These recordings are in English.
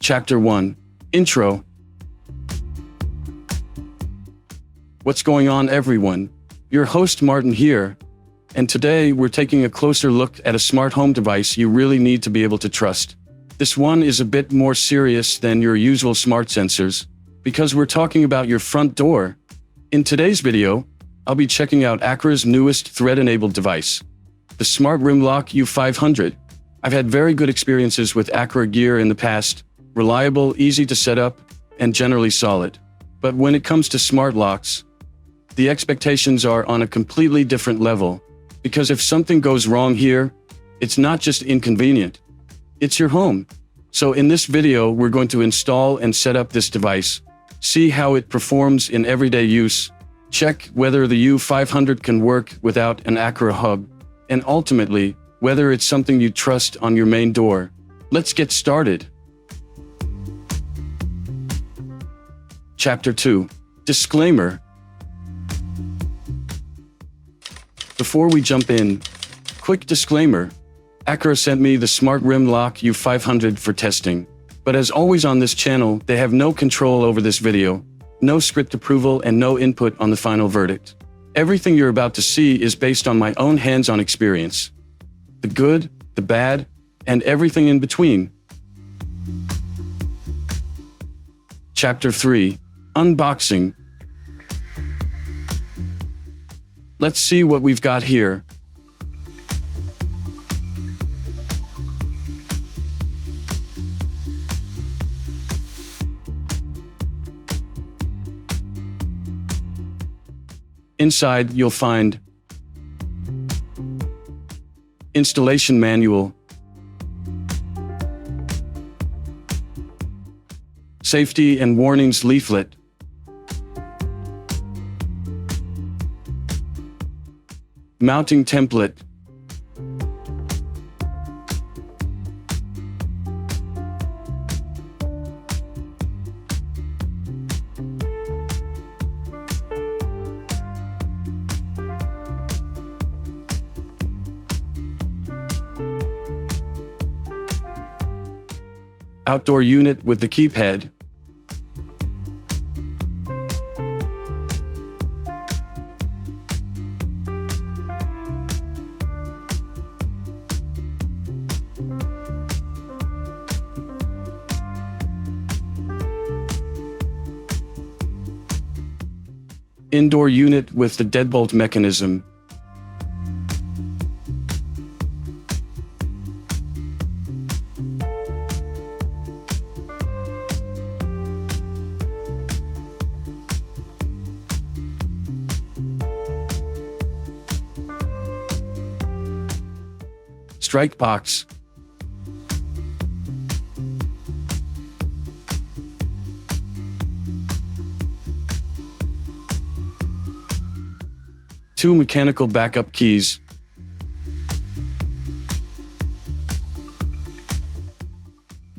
Chapter 1. Intro. What's going on, everyone? Your host Martin here, and today we're taking a closer look at a smart home device you really need to be able to trust. This one is a bit more serious than your usual smart sensors, because we're talking about your front door. In today's video, I'll be checking out Aqara's newest thread-enabled device, the Smart Rim Lock U500. I've had very good experiences with Aqara gear in the past, reliable, easy to set up, and generally solid. But when it comes to smart locks, the expectations are on a completely different level, because if something goes wrong here, it's not just inconvenient, it's your home. So in this video, we're going to install and set up this device, see how it performs in everyday use, check whether the U500 can work without an Aqara hub, and ultimately, whether it's something you trust on your main door. Let's get started. Chapter 2. Disclaimer. Before we jump in, quick disclaimer. Aqara sent me the Smart Rim Lock U500 for testing, but as always on this channel, they have no control over this video, no script approval, and no input on the final verdict. Everything you're about to see is based on my own hands-on experience. The good, the bad, and everything in between. Chapter 3. Unboxing. Let's see what we've got here. Inside, you'll find installation manual, safety and warnings leaflet, mounting template, outdoor unit with the keypad, indoor unit with the deadbolt mechanism, strike box, two mechanical backup keys,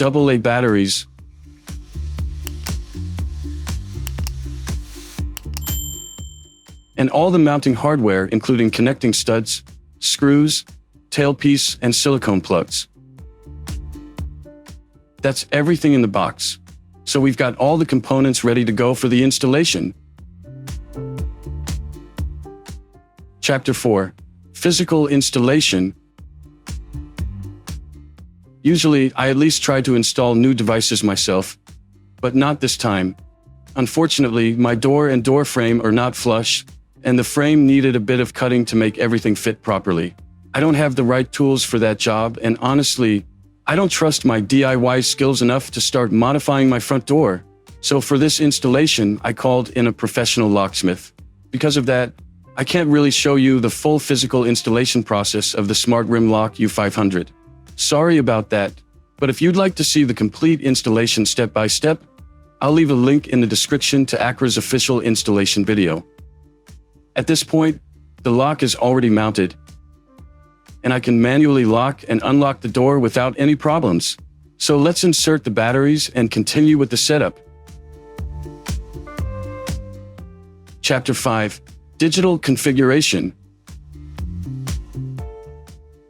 AA batteries, and all the mounting hardware including connecting studs, screws, tailpiece, and silicone plugs. That's everything in the box. So we've got all the components ready to go for the installation. Chapter 4. Physical installation. Usually, I at least try to install new devices myself, but not this time. Unfortunately, my door and door frame are not flush, and the frame needed a bit of cutting to make everything fit properly. I don't have the right tools for that job, and honestly, I don't trust my DIY skills enough to start modifying my front door. So for this installation, I called in a professional locksmith. Because of that, I can't really show you the full physical installation process of the Smart Rim Lock U500. Sorry about that, but if you'd like to see the complete installation step by step, I'll leave a link in the description to Aqara's official installation video. At this point, the lock is already mounted, and I can manually lock and unlock the door without any problems. So let's insert the batteries and continue with the setup. Chapter 5. Digital configuration.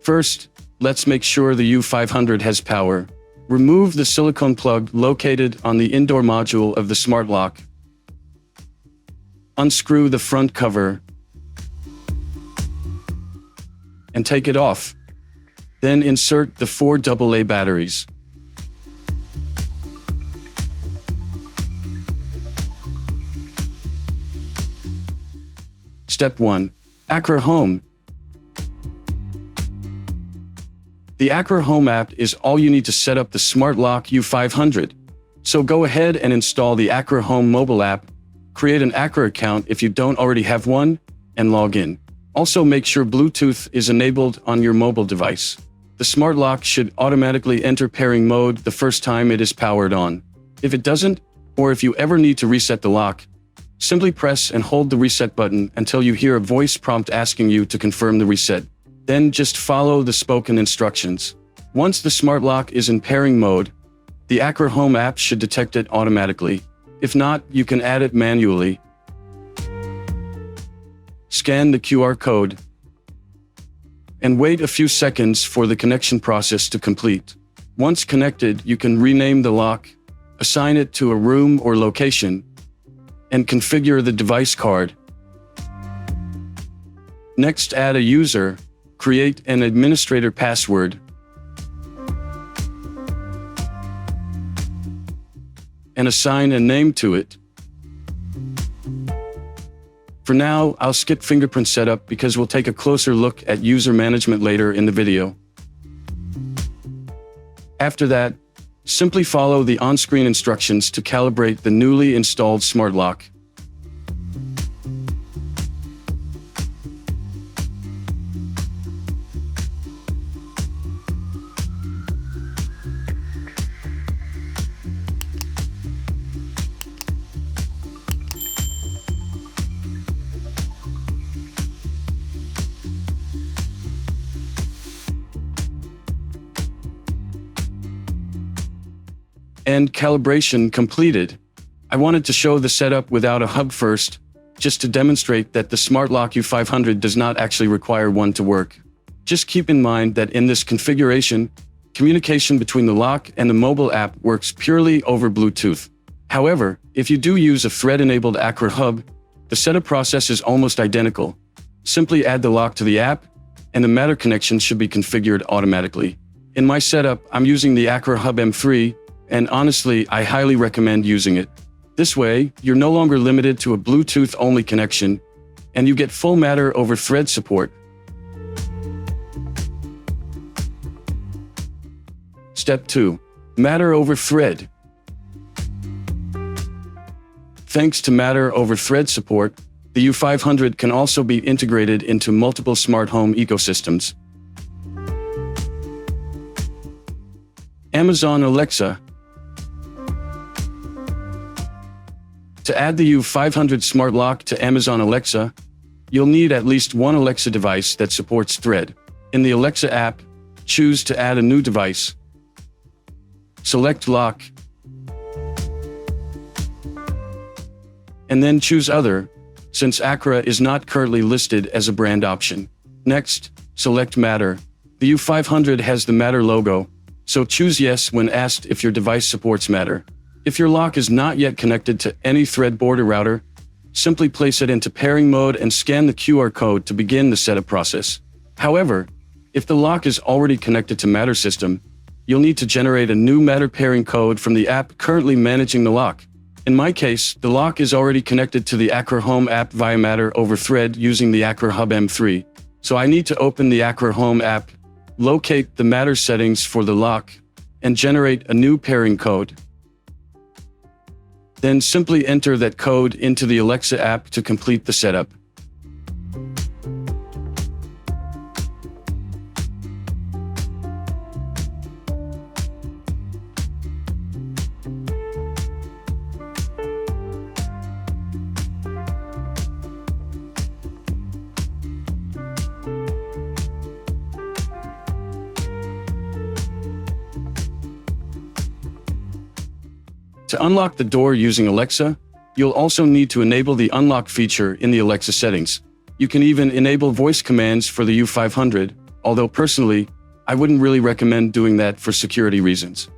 First, let's make sure the U500 has power. Remove the silicone plug located on the indoor module of the smart lock. Unscrew the front cover and take it off. Then insert the 4 AA batteries. Step 1. Aqara Home. The Aqara Home app is all you need to set up the Smart Lock U500. So go ahead and install the Aqara Home mobile app, create an Aqara account if you don't already have one, and log in. Also make sure Bluetooth is enabled on your mobile device. The smart lock should automatically enter pairing mode the first time it is powered on. If it doesn't, or if you ever need to reset the lock, simply press and hold the reset button until you hear a voice prompt asking you to confirm the reset. Then just follow the spoken instructions. Once the smart lock is in pairing mode, the Aqara Home app should detect it automatically. If not, you can add it manually. Scan the QR code and wait a few seconds for the connection process to complete. Once connected, you can rename the lock, assign it to a room or location, and configure the device card. Next, add a user, create an administrator password, and assign a name to it. For now, I'll skip fingerprint setup because we'll take a closer look at user management later in the video. After that, simply follow the on-screen instructions to calibrate the newly installed smart lock. And calibration completed. I wanted to show the setup without a hub first, just to demonstrate that the Smart Lock U500 does not actually require one to work. Just keep in mind that in this configuration, communication between the lock and the mobile app works purely over Bluetooth. However, if you do use a thread-enabled Aqara hub, the setup process is almost identical. Simply add the lock to the app, and the Matter connection should be configured automatically. In my setup, I'm using the Aqara Hub M3, and honestly, I highly recommend using it. This way, you're no longer limited to a Bluetooth-only connection, and you get full Matter over Thread support. Step 2. Matter over Thread. Thanks to Matter over Thread support, the U500 can also be integrated into multiple smart home ecosystems. Amazon Alexa. To add the U500 Smart Lock to Amazon Alexa, you'll need at least one Alexa device that supports Thread. In the Alexa app, choose to add a new device. Select Lock, and then choose Other, since Aqara is not currently listed as a brand option. Next, select Matter. The U500 has the Matter logo, so choose Yes when asked if your device supports Matter. If your lock is not yet connected to any Thread border router, simply place it into pairing mode and scan the QR code to begin the setup process. However, if the lock is already connected to Matter system, you'll need to generate a new Matter pairing code from the app currently managing the lock. In my case, the lock is already connected to the Aqara Home app via Matter over Thread using the Aqara Hub M3. So I need to open the Aqara Home app, locate the Matter settings for the lock, and generate a new pairing code. Then simply enter that code into the Alexa app to complete the setup. To unlock the door using Alexa, you'll also need to enable the unlock feature in the Alexa settings. You can even enable voice commands for the U500, although personally, I wouldn't really recommend doing that for security reasons.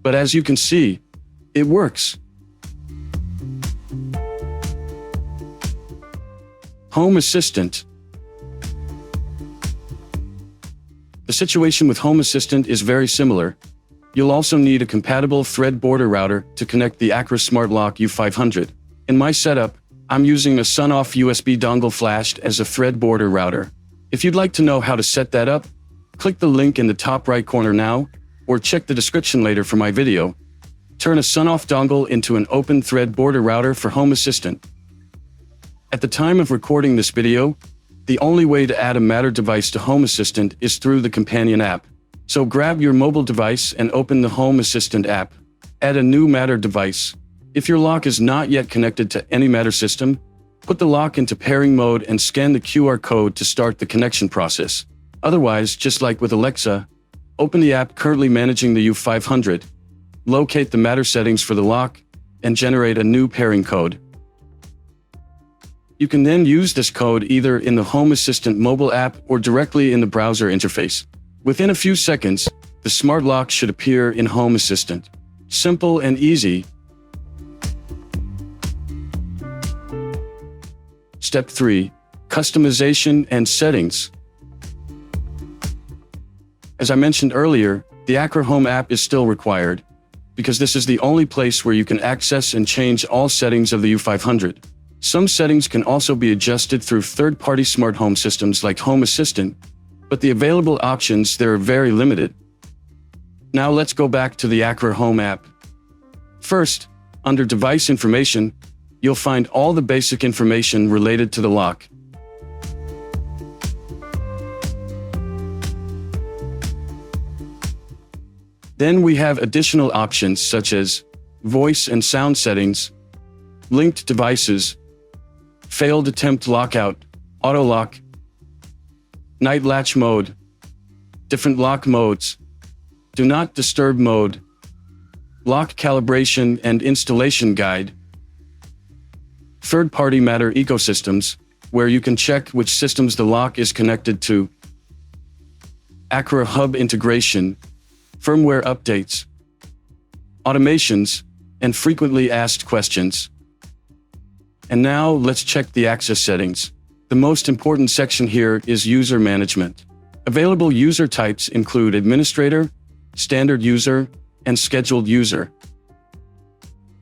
But as you can see, it works. Home Assistant. The situation with Home Assistant is very similar. You'll also need a compatible thread border router to connect the Aqara Smart Lock U500. In my setup, I'm using a Sun-off USB dongle flashed as a thread border router. If you'd like to know how to set that up, click the link in the top right corner now, or check the description later for my video. Turn a Sun-off dongle into an open thread border router for Home Assistant. At the time of recording this video, the only way to add a Matter device to Home Assistant is through the companion app. So grab your mobile device and open the Home Assistant app. Add a new Matter device. If your lock is not yet connected to any Matter system, put the lock into pairing mode and scan the QR code to start the connection process. Otherwise, just like with Alexa, open the app currently managing the U500, locate the Matter settings for the lock, and generate a new pairing code. You can then use this code either in the Home Assistant mobile app or directly in the browser interface. Within a few seconds, the smart lock should appear in Home Assistant. Simple and easy. Step 3. Customization and settings. As I mentioned earlier, the Aqara Home app is still required, because this is the only place where you can access and change all settings of the U500. Some settings can also be adjusted through third-party smart home systems like Home Assistant, but the available options there are very limited. Now let's go back to the Aqara Home app. First, under Device Information, you'll find all the basic information related to the lock. Then we have additional options such as voice and sound settings, linked devices, failed attempt lockout, auto lock, night latch mode, different lock modes, do not disturb mode, lock calibration and installation guide, third-party Matter ecosystems, where you can check which systems the lock is connected to, Aqara Hub integration, firmware updates, automations, and frequently asked questions. And now let's check the access settings. The most important section here is user management. Available user types include administrator, standard user, and scheduled user.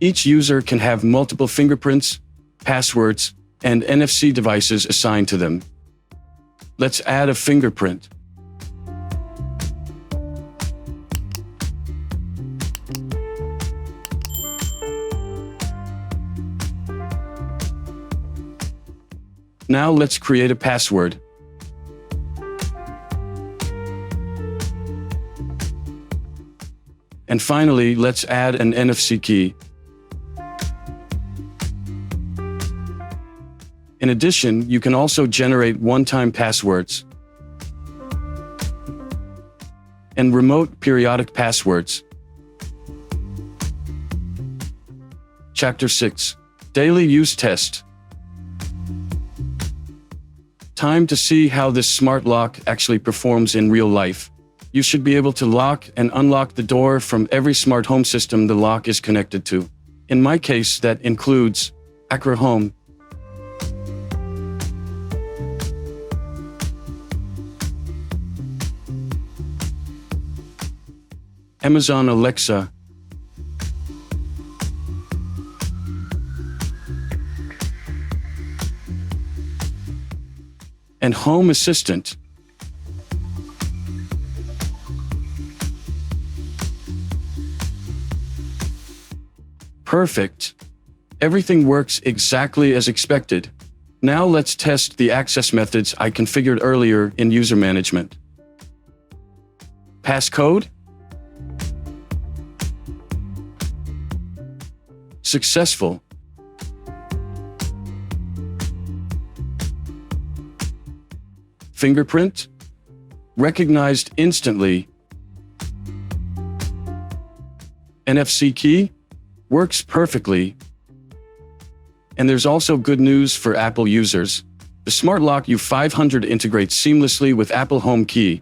Each user can have multiple fingerprints, passwords, and NFC devices assigned to them. Let's add a fingerprint. Now let's create a password. And finally, let's add an NFC key. In addition, you can also generate one-time passwords and remote periodic passwords. Chapter 6. Daily Use Test. Time to see how this smart lock actually performs in real life. You should be able to lock and unlock the door from every smart home system the lock is connected to. In my case, that includes Aqara Home, Amazon Alexa, and Home Assistant. Perfect. Everything works exactly as expected. Now let's test the access methods I configured earlier in user management. Passcode. Successful. Fingerprint. Recognized instantly. NFC key. Works perfectly. And there's also good news for Apple users. The Smart Lock U500 integrates seamlessly with Apple Home Key,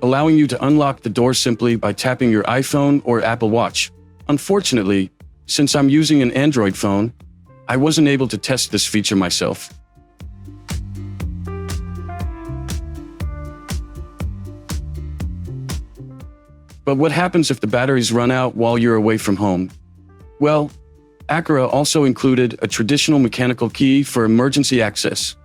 allowing you to unlock the door simply by tapping your iPhone or Apple Watch. Unfortunately, since I'm using an Android phone, I wasn't able to test this feature myself. But what happens if the batteries run out while you're away from home? Well, Aqara also included a traditional mechanical key for emergency access.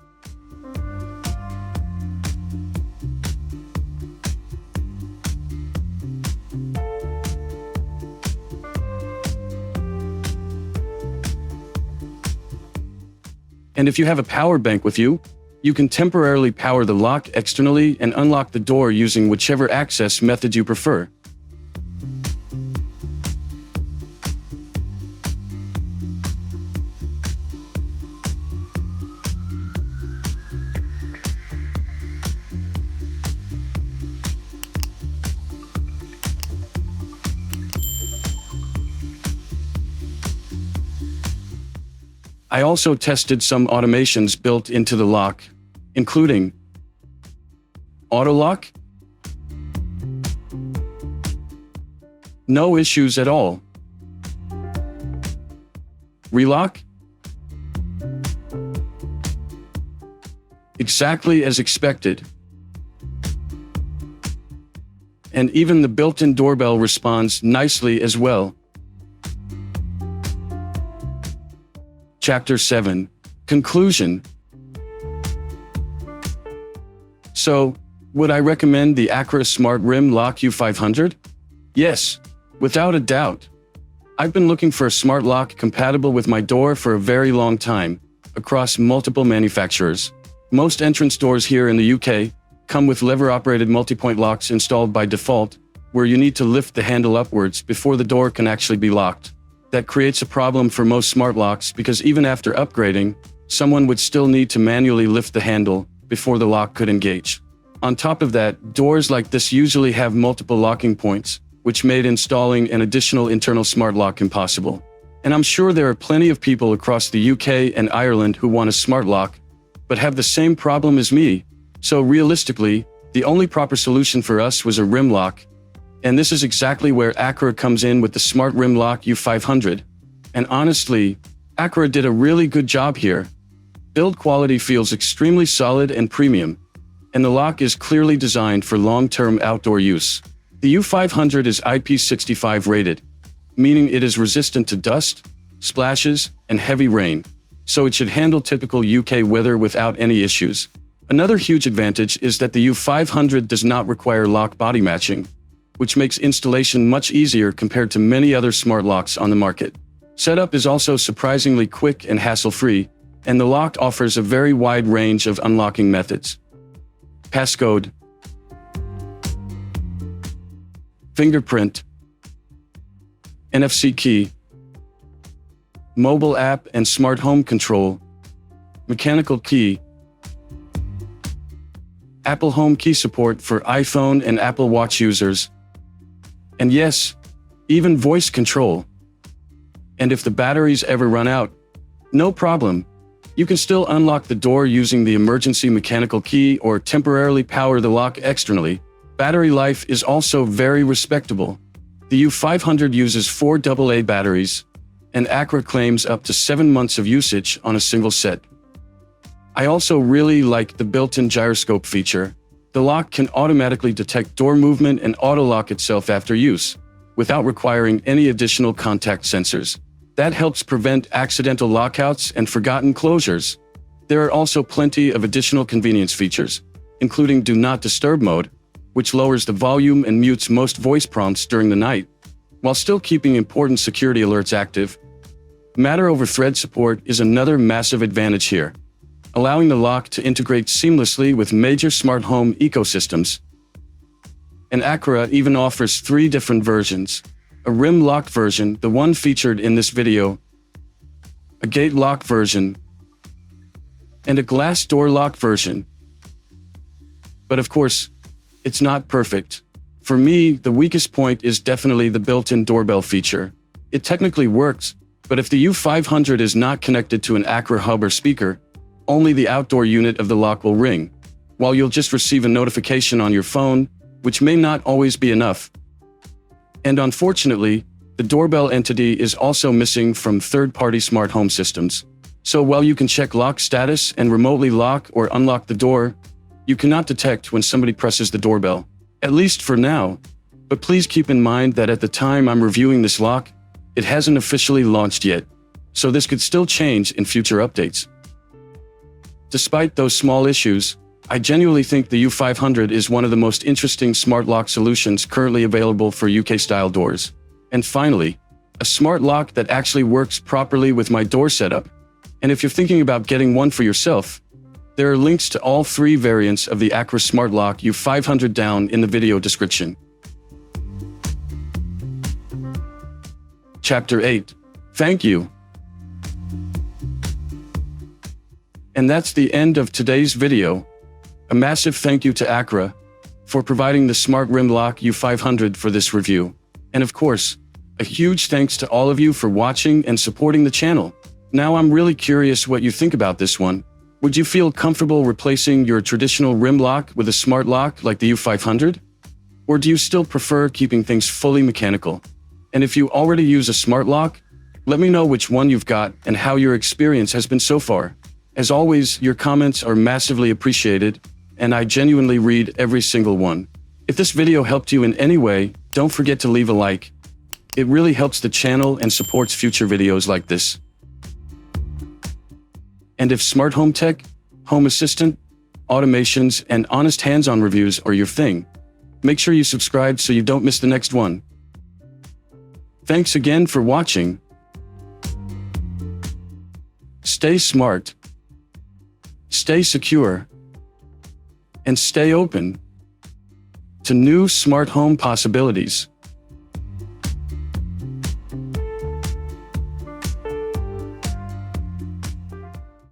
And if you have a power bank with you, you can temporarily power the lock externally and unlock the door using whichever access method you prefer. I also tested some automations built into the lock, including auto lock. No issues at all. Relock. Exactly as expected. And even the built-in doorbell responds nicely as well. Chapter 7. Conclusion. So, would I recommend the Aqara Smart Rim Lock U500? Yes, without a doubt. I've been looking for a smart lock compatible with my door for a very long time, across multiple manufacturers. Most entrance doors here in the UK come with lever-operated multi-point locks installed by default, where you need to lift the handle upwards before the door can actually be locked. That creates a problem for most smart locks because even after upgrading, someone would still need to manually lift the handle before the lock could engage. On top of that, doors like this usually have multiple locking points, which made installing an additional internal smart lock impossible. And I'm sure there are plenty of people across the UK and Ireland who want a smart lock, but have the same problem as me. So realistically, the only proper solution for us was a rim lock. And this is exactly where Aqara comes in with the Smart Rim Lock U500. And honestly, Aqara did a really good job here. Build quality feels extremely solid and premium, and the lock is clearly designed for long-term outdoor use. The U500 is IP65 rated, meaning it is resistant to dust, splashes, and heavy rain, so it should handle typical UK weather without any issues. Another huge advantage is that the U500 does not require lock body matching, which makes installation much easier compared to many other smart locks on the market. Setup is also surprisingly quick and hassle-free, and the lock offers a very wide range of unlocking methods. Passcode, Fingerprint, NFC key, mobile app and smart home control, mechanical key, Apple Home key support for iPhone and Apple Watch users, and yes, even voice control. And if the batteries ever run out, no problem. You can still unlock the door using the emergency mechanical key or temporarily power the lock externally. Battery life is also very respectable. The U500 uses 4 AA batteries, and Aqara claims up to 7 months of usage on a single set. I also really like the built-in gyroscope feature. The lock can automatically detect door movement and auto-lock itself after use, without requiring any additional contact sensors. That helps prevent accidental lockouts and forgotten closures. There are also plenty of additional convenience features, including Do Not Disturb mode, which lowers the volume and mutes most voice prompts during the night, while still keeping important security alerts active. Matter over thread support is another massive advantage here, allowing the lock to integrate seamlessly with major smart home ecosystems. And Aqara even offers 3 different versions: a rim lock version, the one featured in this video, a gate lock version, and a glass door lock version. But of course, it's not perfect. For me, the weakest point is definitely the built-in doorbell feature. It technically works, but if the U500 is not connected to an Aqara hub or speaker, only the outdoor unit of the lock will ring, while you'll just receive a notification on your phone, which may not always be enough. And unfortunately, The doorbell entity is also missing from third-party smart home systems. So while you can check lock status and remotely lock or unlock the door, you cannot detect when somebody presses the doorbell, at least for now. But please keep in mind that at the time I'm reviewing this lock, it hasn't officially launched yet, so this could still change in future updates. Despite those small issues, I genuinely think the U500 is one of the most interesting smart lock solutions currently available for UK-style doors. And finally, a smart lock that actually works properly with my door setup. And if you're thinking about getting one for yourself, there are links to all 3 variants of the Aqara Smart Lock U500 down in the video description. Chapter 8. Thank you. And that's the end of today's video. A massive thank you to Aqara for providing the Smart Rim Lock U500 for this review. And of course, a huge thanks to all of you for watching and supporting the channel. Now I'm really curious what you think about this one. Would you feel comfortable replacing your traditional rim lock with a smart lock like the U500? Or do you still prefer keeping things fully mechanical? And if you already use a smart lock, let me know which one you've got and how your experience has been so far. As always, your comments are massively appreciated, and I genuinely read every single one. If this video helped you in any way, don't forget to leave a like. It really helps the channel and supports future videos like this. And if smart home tech, home assistant, automations, and honest hands-on reviews are your thing, make sure you subscribe so you don't miss the next one. Thanks again for watching. Stay smart, stay secure, and stay open to new smart home possibilities.